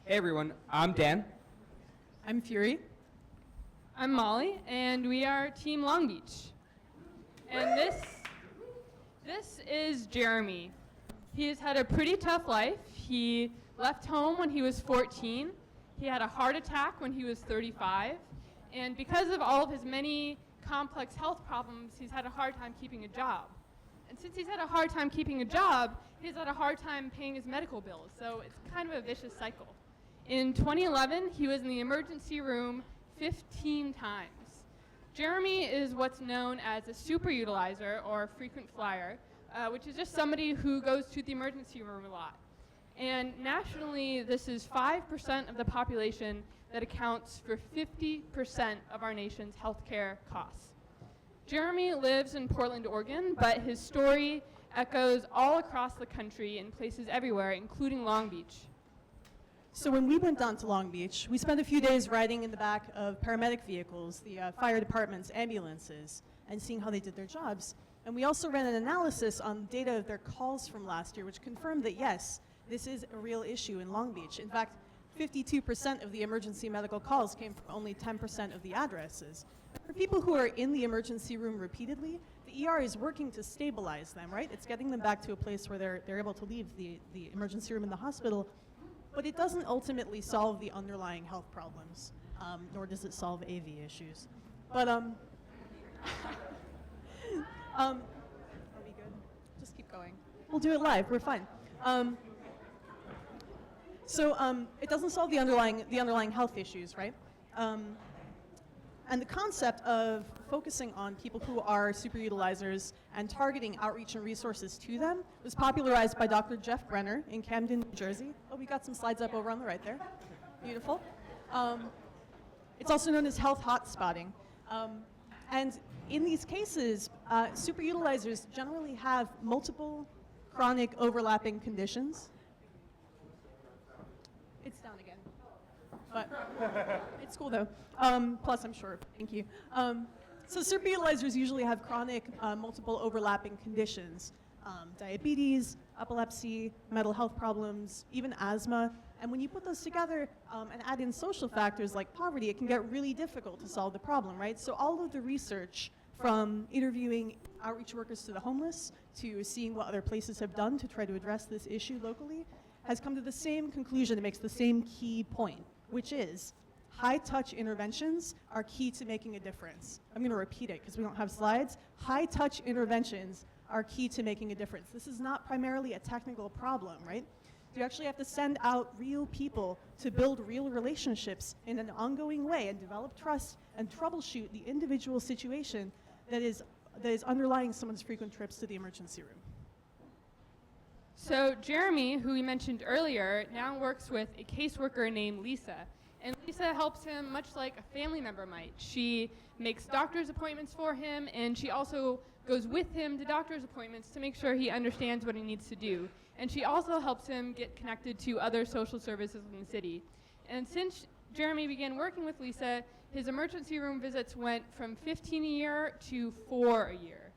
Hey everyone, I'm Dan. I'm Fury. I'm Molly, and we are Team Long Beach. And this is Jeremy. He has had a pretty tough life. He left home when he was 14. He had a heart attack when he was 35. And because of all of his many complex health problems, he's had a hard time keeping a job. And since he's had a hard time keeping a job, he's had a hard time paying his medical bills. So it's kind of a vicious cycle. In 2011, he was in the emergency room 15 times. Jeremy is what's known as a super utilizer or frequent flyer, which is just somebody who goes to the emergency room a lot. And nationally, this is 5% of the population that accounts for 50% of our nation's healthcare costs. Jeremy lives in Portland, Oregon, but his story echoes all across the country in places everywhere, including Long Beach. So when we went down to Long Beach, we spent a few days riding in the back of paramedic vehicles, the fire departments, ambulances, and seeing how they did their jobs. And we also ran an analysis on data of their calls from last year, which confirmed that yes, this is a real issue in Long Beach. In fact, 52% of the emergency medical calls came from only 10% of the addresses. For people who are in the emergency room repeatedly, the ER is working to stabilize them, right? It's getting them back to a place where they're able to leave the emergency room in the hospital. But it doesn't ultimately solve the underlying health problems, nor does it solve AV issues. But, are we good? Just keep going. We'll do it live, we're fine. It doesn't solve the underlying health issues, right? And the concept of focusing on people who are superutilizers and targeting outreach and resources to them was popularized by Dr. Jeff Brenner in Camden, New Jersey. Oh, we got some slides up over on the right there. Beautiful. It's also known as health hotspotting. And in these cases, superutilizers generally have multiple chronic overlapping conditions. It's down again. But it's cool though. Plus, I'm sure. Thank you. So superutilizers usually have chronic, multiple overlapping conditions. Diabetes, epilepsy, mental health problems, even asthma. And when you put those together and add in social factors like poverty, it can get really difficult to solve the problem, right? So all of the research from interviewing outreach workers to the homeless to seeing what other places have done to try to address this issue locally has come to the same conclusion. It makes the same key point, which is high-touch interventions are key to making a difference. I'm going to repeat it because we don't have slides. High-touch interventions are key to making a difference. This is not primarily a technical problem, right? You actually have to send out real people to build real relationships in an ongoing way and develop trust and troubleshoot the individual situation that is underlying someone's frequent trips to the emergency room. So Jeremy, who we mentioned earlier, now works with a caseworker named Lisa. And Lisa helps him much like a family member might. She makes doctor's appointments for him, and she also goes with him to doctor's appointments to make sure he understands what he needs to do. And she also helps him get connected to other social services in the city. And since Jeremy began working with Lisa, his emergency room visits went from 15 a year to 4 a year.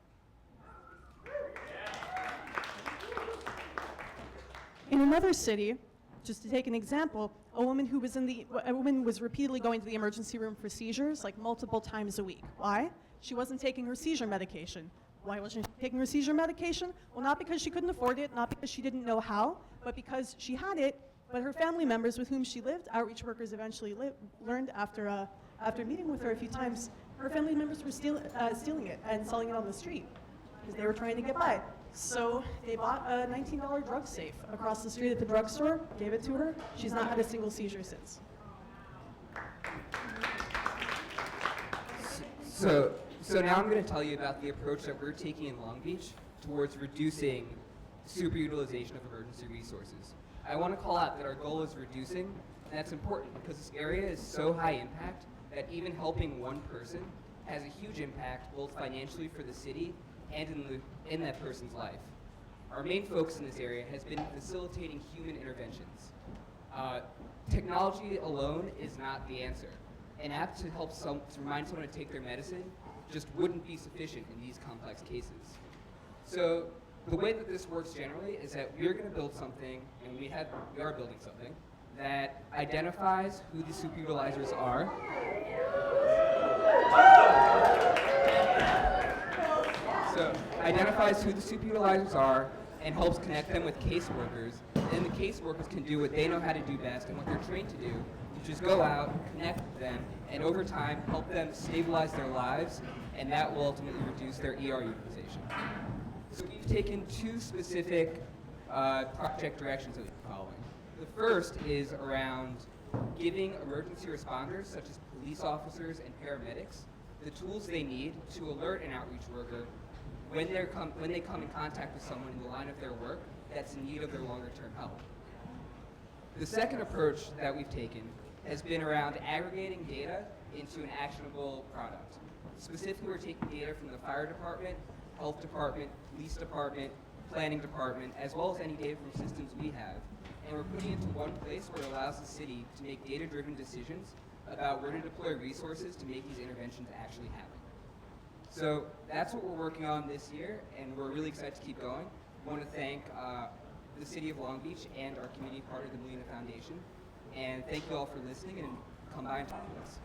In another city, just to take an example, a woman was repeatedly going to the emergency room for seizures, like multiple times a week. Why? She wasn't taking her seizure medication. Why wasn't she taking her seizure medication? Well, not because she couldn't afford it, not because she didn't know how, but because she had it, but her family members with whom she lived, outreach workers eventually learned after meeting with her a few times, her family members were stealing it and selling it on the street because they were trying to get by. So they bought a $19 drug safe across the street at the drugstore, gave it to her. She's not had a single seizure since. So now I'm going to tell you about the approach that we're taking in Long Beach towards reducing superutilization of emergency resources. I want to call out that our goal is reducing, and that's important because this area is so high impact that even helping one person has a huge impact both financially for the city and in that person's life. Our main focus in this area has been facilitating human interventions. Technology alone is not the answer. An app to help to remind someone to take their medicine just wouldn't be sufficient in these complex cases. So the way that this works generally is that we're going to build something, and we are building something, that identifies who the superutilizers are. So identifies who the superutilizers are and helps connect them with caseworkers. And the caseworkers can do what they know how to do best and what they're trained to do, which is go out, connect with them, and over time help them stabilize their lives, and that will ultimately reduce their ER utilization. So we've taken two specific project directions that we're following. The first is around giving emergency responders, such as police officers and paramedics, the tools they need to alert an outreach worker when they come in contact with someone in the line of their work that's in need of their longer-term help. The second approach that we've taken has been around aggregating data into an actionable product. Specifically, we're taking data from the fire department, health department, police department, planning department, as well as any data from systems we have, and we're putting it into one place where it allows the city to make data-driven decisions about where to deploy resources to make these interventions actually happen. So that's what we're working on this year, and we're really excited to keep going. I want to thank the City of Long Beach and our community partner, the Molina Foundation, and thank you all for listening and come by and talk to us.